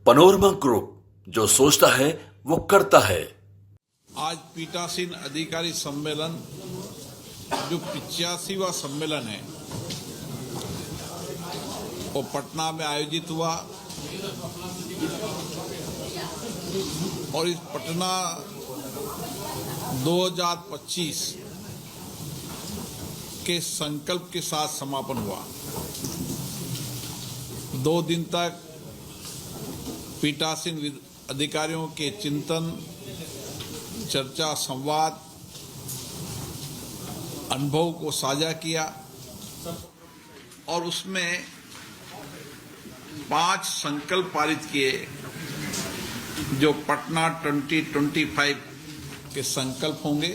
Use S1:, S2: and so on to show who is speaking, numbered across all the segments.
S1: Panorama group, जो सोचता है वो करता है।
S2: आज पीठासीन अधिकारी सम्मेलन जो 85वां सम्मेलन है वो पटना में आयोजित हुआ और इस पटना 2025 के संकल्प के साथ समापन हुआ। 2 दिन तक पीठासीन अधिकारियों के चिंतन, चर्चा, संवाद, अनुभव को साझा किया और उसमें 5 संकल्प पारित किए जो पटना 2025 के संकल्प होंगे,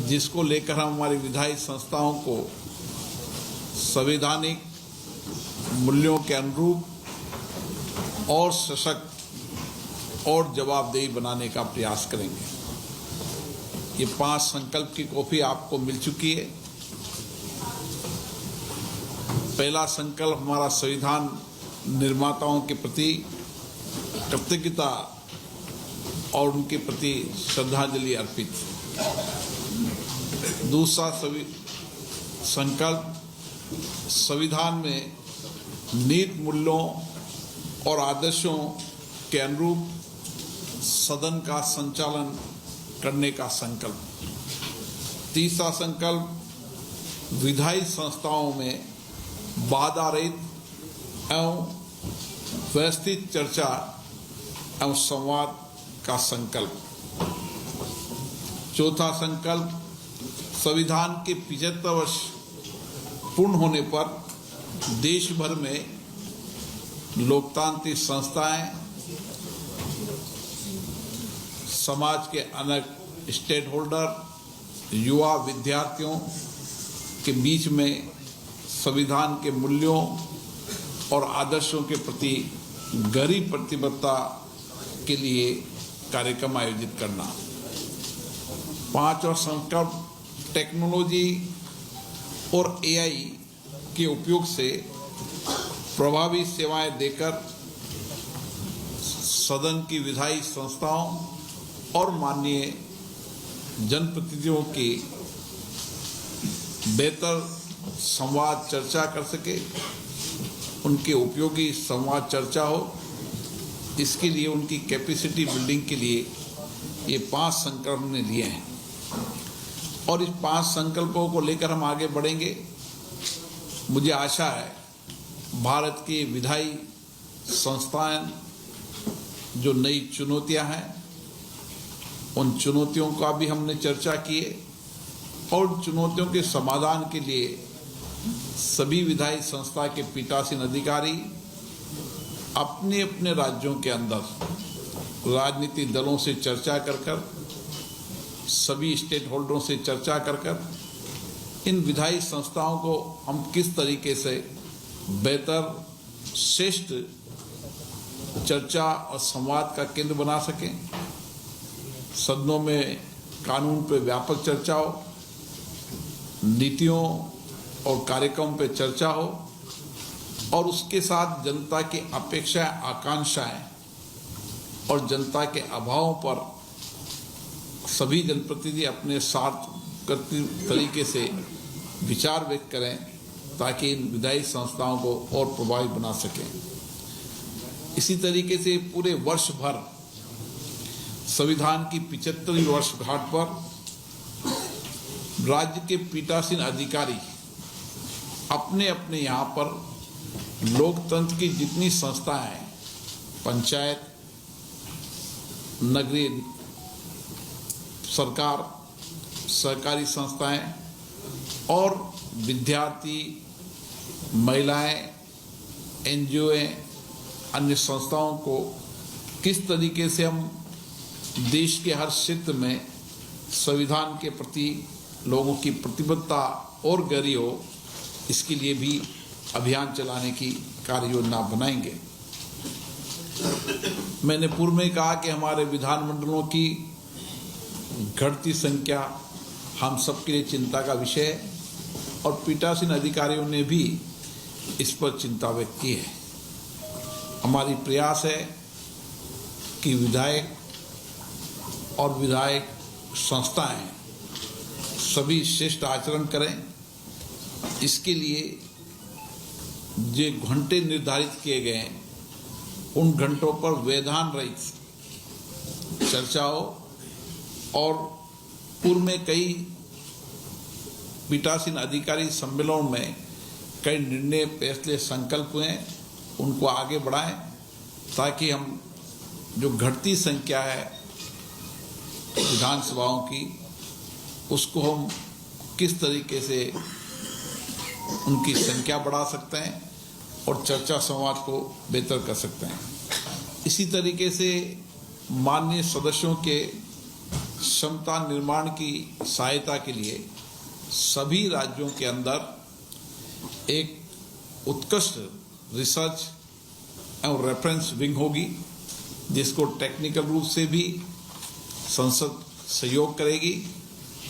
S2: जिसको लेकर हम हमारी विधायी संस्थाओं को संवैधानिक मूल्यों के अनुरूप और सशक्त और जवाबदेही बनाने का प्रयास करेंगे। ये 5 संकल्प की कॉपी आपको मिल चुकी है। पहला संकल्प हमारा संविधान निर्माताओं के प्रति कृतज्ञता और उनके प्रति श्रद्धांजलि अर्पित। दूसरा संकल्प संविधान में नीति, मूल्यों और आदर्शों के अनुरूप सदन का संचालन करने का संकल्प। तीसरा संकल्प विधायी संस्थाओं में बाधा रहित एवं व्यवस्थित चर्चा एवं संवाद का संकल्प। चौथा संकल्प संविधान के 75 वर्ष पूर्ण होने पर देश भर में लोकतांत्रिक संस्थाएं, समाज के अनेक स्टेक होल्डर, युवा, विद्यार्थियों के बीच में संविधान के मूल्यों और आदर्शों के प्रति गहरी प्रतिबद्धता के लिए कार्यक्रम आयोजित करना। 5वां संकल्प टेक्नोलॉजी और एआई के उपयोग से प्रभावी सेवाएं देकर सदन की विधायी संस्थाओं और माननीय जनप्रतिनिधियों की बेहतर संवाद चर्चा कर सके, उनके उपयोगी संवाद चर्चा हो। इसके लिए उनकी कैपेसिटी बिल्डिंग के लिए ये 5 संकल्प हमने लिए हैं और इस 5 संकल्पों को लेकर हम आगे बढ़ेंगे। मुझे आशा है भारत की विधायी संस्थाएं जो नई चुनौतियां हैं, उन चुनौतियों का भी हमने चर्चा की है और चुनौतियों के समाधान के लिए सभी विधायी संस्था के पीठासीन अधिकारी अपने अपने राज्यों के अंदर राजनीतिक दलों से चर्चा कर सभी स्टेक होल्डरों से चर्चा कर इन विधायी संस्थाओं को हम किस तरीके से बेहतर, श्रेष्ठ चर्चा और संवाद का केंद्र बना सकें। सदनों में कानून पर व्यापक चर्चा हो, नीतियों और कार्यक्रम पर चर्चा हो और उसके साथ जनता की अपेक्षाएं, आकांक्षाएं और जनता के अभावों पर सभी जनप्रतिनिधि अपने सार्थक तरीके से विचार व्यक्त करें ताकि इन विधायी संस्थाओं को और प्रभावी बना सकें। इसी तरीके से पूरे वर्ष भर संविधान की 75वीं वर्षगांठ पर राज्य के पीठासीन अधिकारी अपने अपने यहाँ पर लोकतंत्र की जितनी संस्थाएं हैं, पंचायत, नगरीय सरकार, सरकारी संस्थाएं और विद्यार्थी, महिलाएं, एनजीओ, अन्य संस्थाओं को किस तरीके से हम देश के हर क्षेत्र में संविधान के प्रति लोगों की प्रतिबद्धता और गहरी हो, इसके लिए भी अभियान चलाने की कार्य योजना बनाएंगे। मैंने पूर्व में कहा कि हमारे विधानमंडलों की घटती संख्या हम सबके लिए चिंता का विषय है और पीठासीन अधिकारियों ने भी इस पर चिंता व्यक्त की है। हमारी प्रयास है कि विधायक और विधायक संस्थाएं सभी श्रेष्ठ आचरण करें। इसके लिए जो घंटे निर्धारित किए गए हैं उन घंटों पर व्यवधान रहित चर्चा हो और पूर्व में कई पीठासीन अधिकारी सम्मेलनों में कई निर्णय फैसले संकल्प हुए हैं, उनको आगे बढ़ाएं ताकि हम जो घटती संख्या है विधानसभाओं की उसको हम किस तरीके से उनकी संख्या बढ़ा सकते हैं और चर्चा संवाद को बेहतर कर सकते हैं। इसी तरीके से माननीय सदस्यों के क्षमता निर्माण की सहायता के लिए सभी राज्यों के अंदर एक उत्कृष्ट रिसर्च और रेफरेंस विंग होगी जिसको टेक्निकल रूप से भी संसद सहयोग करेगी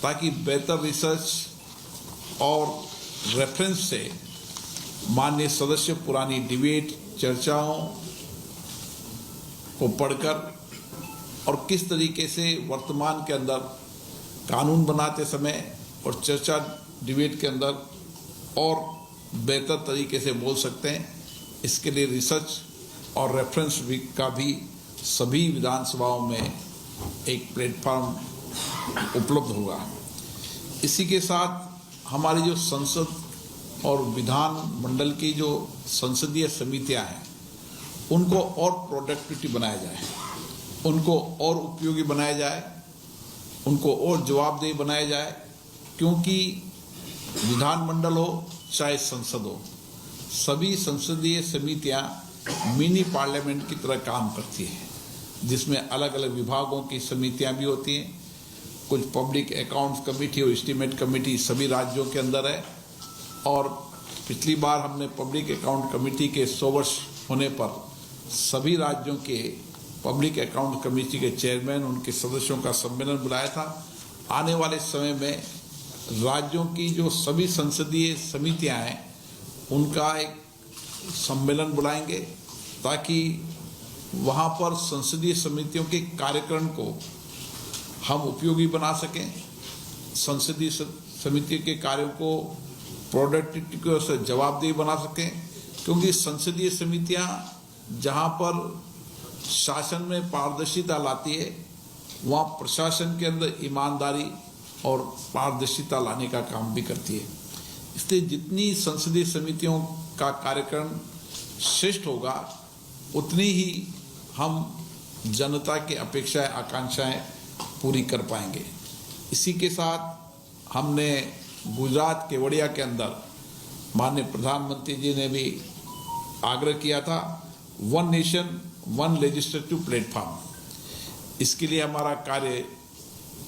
S2: ताकि बेहतर रिसर्च और रेफरेंस से माननीय सदस्य पुरानी डिबेट चर्चाओं को पढ़कर और किस तरीके से वर्तमान के अंदर कानून बनाते समय और चर्चा डिबेट के अंदर और बेहतर तरीके से बोल सकते हैं, इसके लिए रिसर्च और रेफरेंस वीक का भी सभी विधानसभाओं में एक प्लेटफॉर्म उपलब्ध होगा। इसी के साथ हमारी जो संसद और विधान मंडल की जो संसदीय समितियां हैं उनको और प्रोडक्टिविटी बनाया जाए, उनको और उपयोगी बनाया जाए, उनको और जवाबदेही बनाया जाए, क्योंकि विधानमंडल हो चाहे संसद हो, सभी संसदीय समितियां मिनी पार्लियामेंट की तरह काम करती हैं, जिसमें अलग अलग विभागों की समितियां भी होती हैं। कुछ पब्लिक अकाउंट्स कमेटी और एस्टीमेट कमेटी सभी राज्यों के अंदर है और पिछली बार हमने पब्लिक अकाउंट कमेटी के 100 वर्ष होने पर सभी राज्यों के पब्लिक अकाउंट कमेटी के चेयरमैन उनके सदस्यों का सम्मेलन बुलाया था। आने वाले समय में राज्यों की जो सभी संसदीय समितियां हैं उनका एक सम्मेलन बुलाएंगे ताकि वहां पर संसदीय समितियों के कार्यक्रम को हम उपयोगी बना सकें, संसदीय समिति के कार्यों को प्रोडक्टिविटी को से जवाबदेही बना सकें, क्योंकि संसदीय समितियां जहां पर शासन में पारदर्शिता लाती है वहां प्रशासन के अंदर ईमानदारी और पारदर्शिता लाने का काम भी करती है। इसलिए जितनी संसदीय समितियों का कार्यक्रम श्रेष्ठ होगा उतनी ही हम जनता की अपेक्षाएं आकांक्षाएं पूरी कर पाएंगे। इसी के साथ हमने गुजरात केवड़िया के अंदर माननीय प्रधानमंत्री जी ने भी आग्रह किया था one nation one legislative platform. इसके लिए हमारा कार्य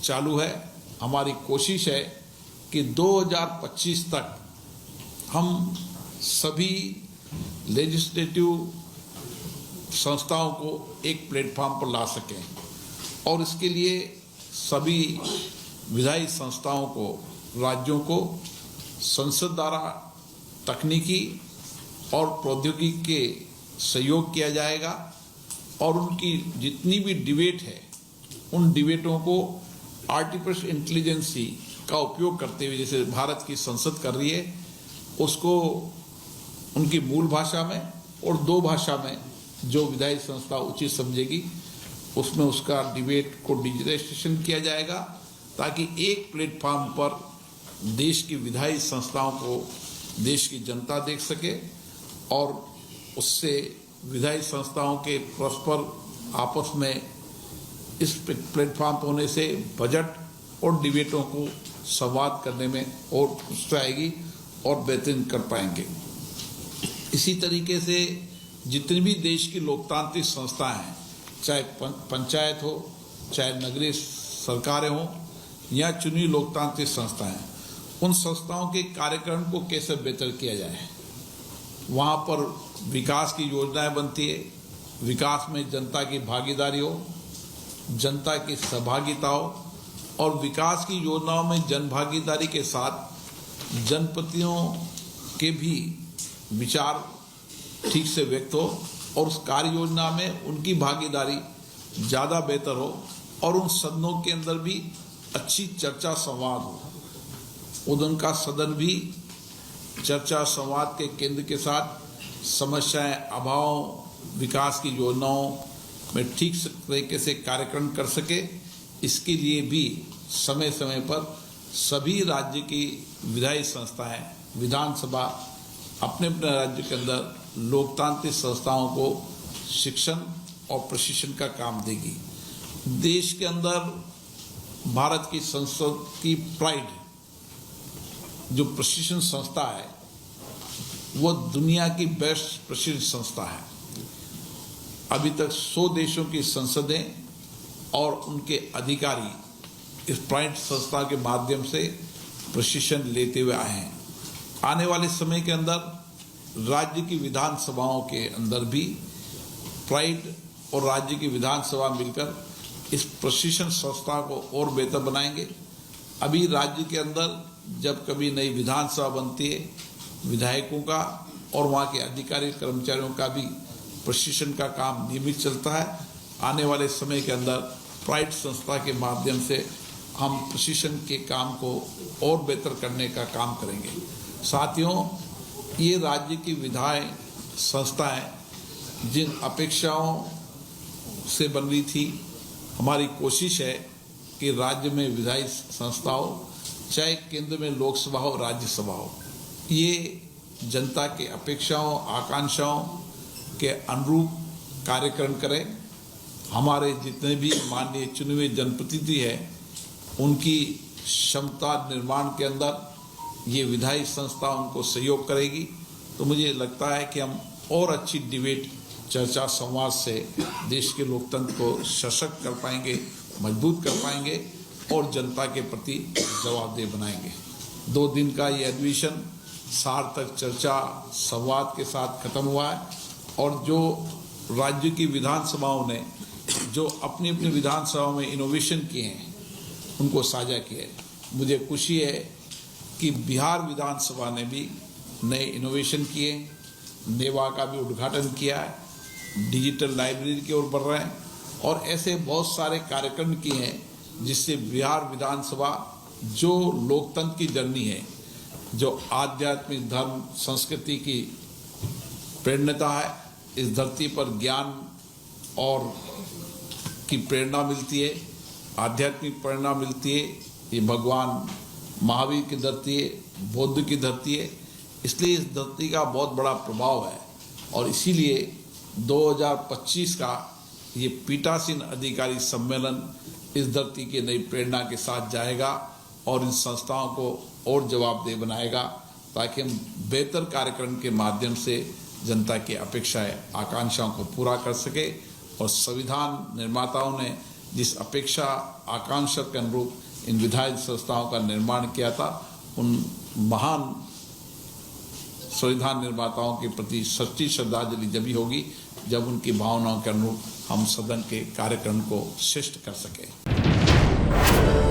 S2: चालू है। हमारी कोशिश है कि 2025 तक हम सभी लेजिस्लेटिव संस्थाओं को एक प्लेटफॉर्म पर ला सकें और इसके लिए सभी विधायी संस्थाओं को, राज्यों को संसद द्वारा तकनीकी और प्रौद्योगिकी के सहयोग किया जाएगा और उनकी जितनी भी डिबेट है उन डिबेटों को आर्टिफिशियल इंटेलिजेंसी का उपयोग करते हुए, जैसे भारत की संसद कर रही है, उसको उनकी मूल भाषा में और 2 भाषा में जो विधायी संस्था उचित समझेगी उसमें उसका डिबेट को डिजिटाइजेशन किया जाएगा ताकि एक प्लेटफॉर्म पर देश की विधायी संस्थाओं को देश की जनता देख सके और उससे विधायी संस्थाओं के परस्पर आपस में इस प्लेटफॉर्म पर होने से बजट और डिबेटों को संवाद करने में और उत्साह आएगी और बेहतरीन कर पाएंगे। इसी तरीके से जितनी भी देश की लोकतांत्रिक संस्थाएं हैं, चाहे पंचायत हो, चाहे नगरीय सरकारें हो या चुनी लोकतांत्रिक संस्थाएं, उन संस्थाओं के कार्यक्रम को कैसे बेहतर किया जाए। वहाँ पर विकास की योजनाएं बनती है, विकास में जनता की भागीदारी हो, जनता की सहभागिता हो और विकास की योजनाओं में जनभागीदारी के साथ जनप्रतिनिधियों के भी विचार ठीक से व्यक्त हो और उस कार्य योजना में उनकी भागीदारी ज़्यादा बेहतर हो और उन सदनों के अंदर भी अच्छी चर्चा संवाद हो। उनका सदन भी चर्चा संवाद के केंद्र के साथ समस्याएं, अभाव, विकास की योजनाओं में ठीक तरीके से कार्यक्रम कर सके, इसके लिए भी समय समय पर सभी राज्य की विधायी संस्थाएं, विधानसभा अपने अपने राज्य के अंदर लोकतांत्रिक संस्थाओं को शिक्षण और प्रशिक्षण का काम देगी। देश के अंदर भारत की संसद की प्राइड जो प्रशिक्षण संस्था है वो दुनिया की बेस्ट प्रशिक्षण संस्था है। अभी तक 100 देशों की संसदें और उनके अधिकारी इस प्राइड संस्था के माध्यम से प्रशिक्षण लेते हुए आए हैं। आने वाले समय के अंदर राज्य की विधानसभाओं के अंदर भी प्राइड और राज्य की विधानसभा मिलकर इस प्रशिक्षण संस्था को और बेहतर बनाएंगे। अभी राज्य के अंदर जब कभी नई विधानसभा बनती है, विधायकों का और वहाँ के अधिकारी कर्मचारियों का भी प्रशिक्षण का काम नियमित चलता है। आने वाले समय के अंदर प्राइड संस्था के माध्यम से हम प्रशिक्षण के काम को और बेहतर करने का काम करेंगे। साथियों, ये राज्य की विधायी संस्थाएं जिन अपेक्षाओं से बन रही थी, हमारी कोशिश है कि राज्य में विधायी संस्था हो, चाहे केंद्र में लोकसभा हो, राज्यसभा हो, ये जनता के अपेक्षाओं, आकांक्षाओं के अनुरूप कार्यक्रम करें। हमारे जितने भी माननीय चुने हुए जनप्रतिनिधि हैं, उनकी क्षमता निर्माण के अंदर ये विधायी संस्था उनको सहयोग करेगी। तो मुझे लगता है कि हम और अच्छी डिबेट, चर्चा, संवाद से देश के लोकतंत्र को सशक्त कर पाएंगे, मजबूत कर पाएंगे और जनता के प्रति जवाबदेह बनाएंगे। 2 दिन का ये अधिवेशन सार्थक चर्चा, संवाद के साथ खत्म हुआ है और जो राज्य की विधानसभाओं ने जो अपनी अपनी विधानसभाओं में इनोवेशन किए हैं उनको साझा किया है। मुझे खुशी है कि बिहार विधानसभा ने भी नए इनोवेशन किए, नेवा का भी उद्घाटन किया है, डिजिटल लाइब्रेरी की ओर बढ़ रहे हैं और ऐसे बहुत सारे कार्यक्रम किए हैं जिससे बिहार विधानसभा जो लोकतंत्र की जर्नी है, जो आध्यात्मिक धर्म संस्कृति की प्रेरणा है, इस धरती पर ज्ञान और की प्रेरणा मिलती है, आध्यात्मिक प्रेरणा मिलती है। ये भगवान महावीर की धरती है, बुद्ध की धरती है, इसलिए इस धरती का बहुत बड़ा प्रभाव है और इसीलिए 2025 का ये पीठासीन अधिकारी सम्मेलन इस धरती की नई प्रेरणा के साथ जाएगा और इन संस्थाओं को और जवाबदेह बनाएगा ताकि हम बेहतर कार्यक्रम के माध्यम से जनता की अपेक्षाएं, आकांक्षाओं को पूरा कर सके और संविधान निर्माताओं ने जिस अपेक्षा, आकांक्षा के अनुरूप इन विधायी संस्थाओं का निर्माण किया था, उन महान संविधान निर्माताओं के प्रति सच्ची श्रद्धांजलि जब ही होगी जब उनकी भावनाओं के अनुरूप हम सदन के कार्यक्रम को श्रेष्ठ कर सकें।